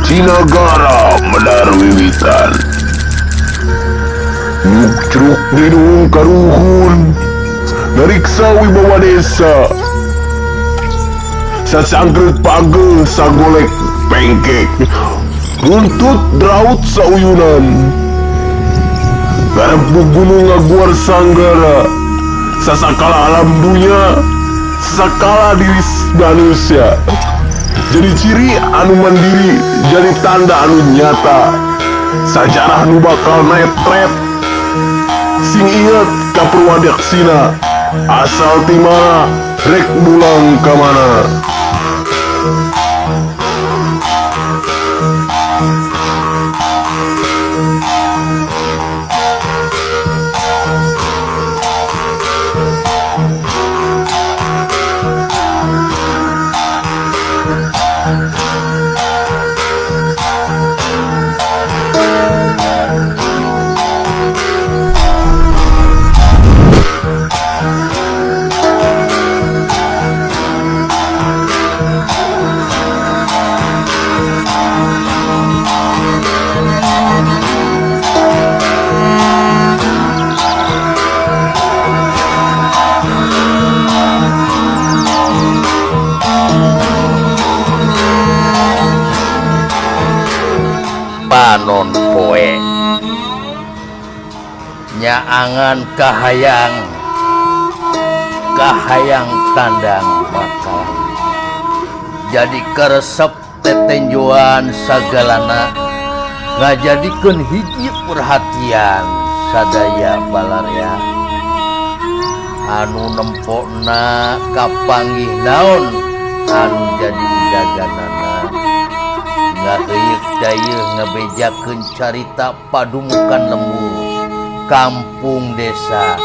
Cinagara Menara Wiwitan Nyuk-cruk didung karuhun Nariksa wibawa desa Sasangkrut pagel sagolek pengkek Runtut draut sauyunan Garap gunung ngaguar sanggara Sasakala alam dunia Sasakala diri manusia jadi ciri anu mandiri, jadi tanda anu nyata. Sajarah nu bakal netret. Sing inget ka Purwadaksina, asal timana rek mulang ka mana. Panon poe nyaangan kahayang tandang bakal jadi keresep tetenjuan sagalana ngajadikeun hiji perhatian sadaya balarya anu nempokna kapanggih naon anu jadi daganana ngaheuyeuk dayeuh ngabejakeun carita padumukan lembur kampung desa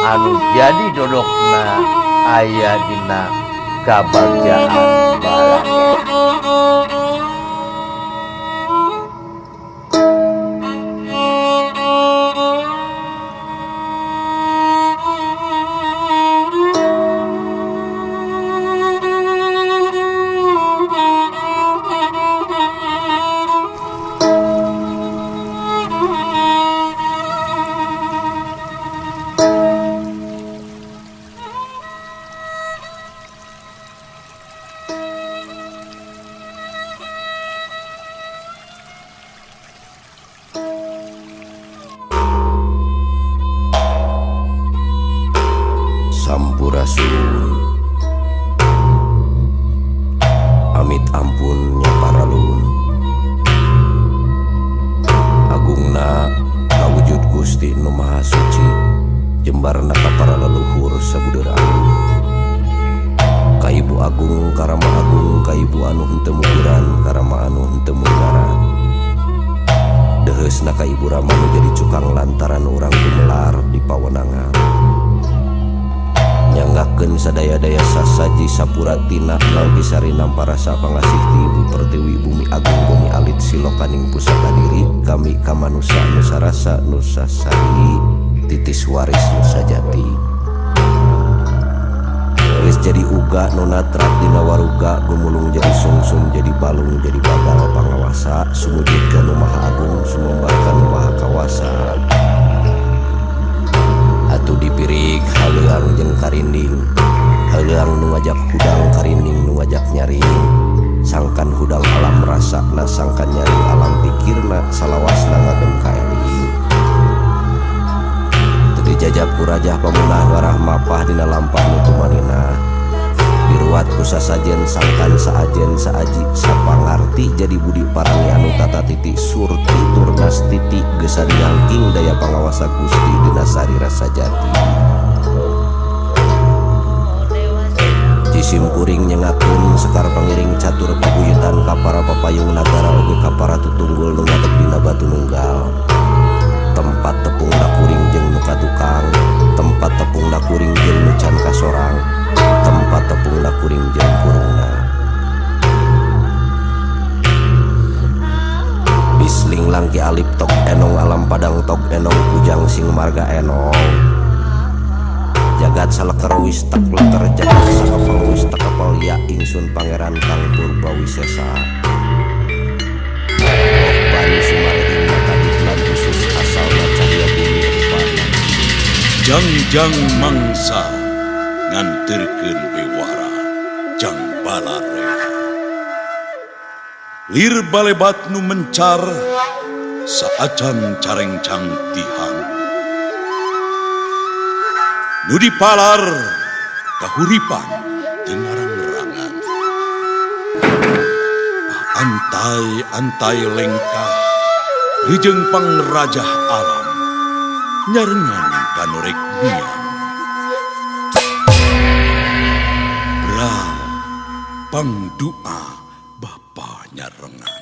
anu jadi dodokna aya dina kabagjaan balanya. Sampurasun amit ampunnya paralun agungna kawujud Gusti Nu Maha Suci jembarna ka para leluhur sabudeur agung ka Ibu Agung Karama Agung ka Ibu anu henteu mugiran Karama anu henteu munggaran deheusna ka Ibu Rama nu jadi cukang lantaran urang gumelar di pawenangan nyanggakeun sadaya-daya sasaji sapuratina nalgi sari namparasa pangasih ti Ibu Pertiwi Bumi Agung Bumi Alit Silokaning Pusaka Diri kami kamanusa nusa rasa nusa sari titis waris nusa jati geus jadi uga nonatrat dina waruga gumulung jadi sungsung jadi balung jadi bagal pangawasa sumujudkeun Nu Maha Agung sumembarkan Nu Maha Kawasa atuh dipirig haleuang jeung karinding haleuang nu ngajak hudang karinding nu ngajak nyaring sangkan hudang alam rasana sangkan nyaring alam pikirna salawasna ngagem ka eling teu dijajab ku rajah pamunah warah mapah dina lampah nu tumanina diruat ku sasajen sangkan saajen saaji sapangarti jadi budi parani anu tata titik surti turnas titik geus nyangking daya pangawasa Gusti dina sari rasa jati jisim kuring nyengakeun sekar pangiring catur pabuyutan ka para papayung nagara oge ka para tutunggul nu ngadeg dina batu nunggal tempat tepungna kuring jeung nu katukang tempat tepungna kuring sing marga enong. Jagat saleker wis tak leker, jagat sakapal wis tak kapal, ya ingsun pangeran Kang Purbawisesa. Bani Sumaring mata di bulan khusus asalnya cahaya bumi rupana. Jangjang mangsa nganterkeun bewara jang balare. Lir balebat nu mencar saacan careng cangtihan. Nu dipalar kahuripan tengarang-rangan. Antai-antai lengkah rijeng pangrajah alam nyarengan kanorek miang. Bral pangdoa bapa nyarengan.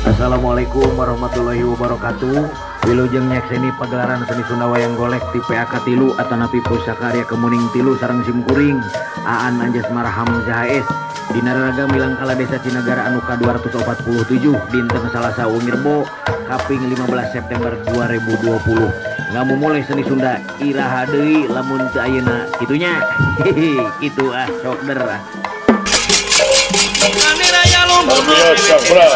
Assalamualaikum warahmatullahi wabarakatuh. Wilujeng nyakseni pagelaran seni Sunda Wayang Golek ti PAK Tilu Atanapi Pusakarya Kemuning Tilu sareng Simkuring Aan Anjas Maraham Jahes dina Raga Milangkala Desa Cinagara anu ka-247 dinten Salasa Wungirbo kaping 15 September 2020. Ngamumuleh seni Sunda iraha deui lamun teu ayeuna kitunya. Kitu sok der. Biasa, bro.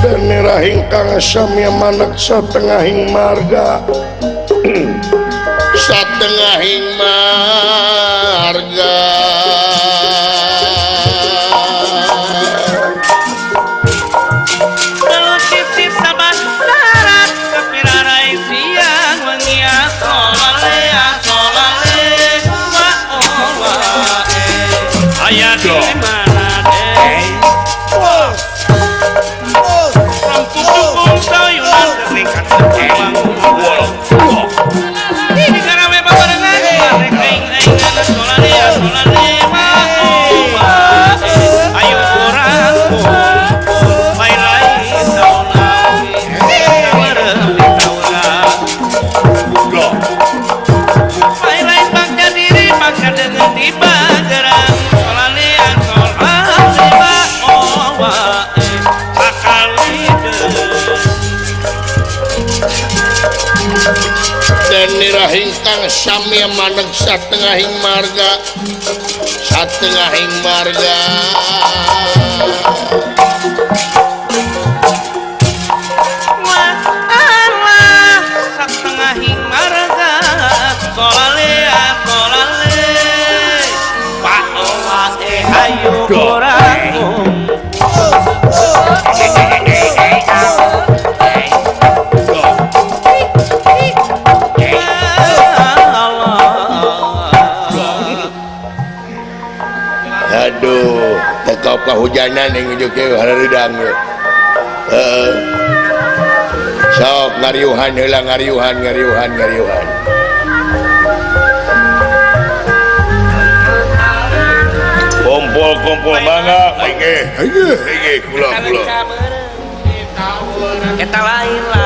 Denirahing kang samya manak satengahing marga satengahing marga hingkang sami maneg satengahing marga Allah satengahing marga solalea solale Pak Allah ayo kurangkum aduh tekau kahujanan yang ujuk ke hareudang sok ngariuhan heula ngariuhan kumpul mangga Ayo. kula Eta lain lah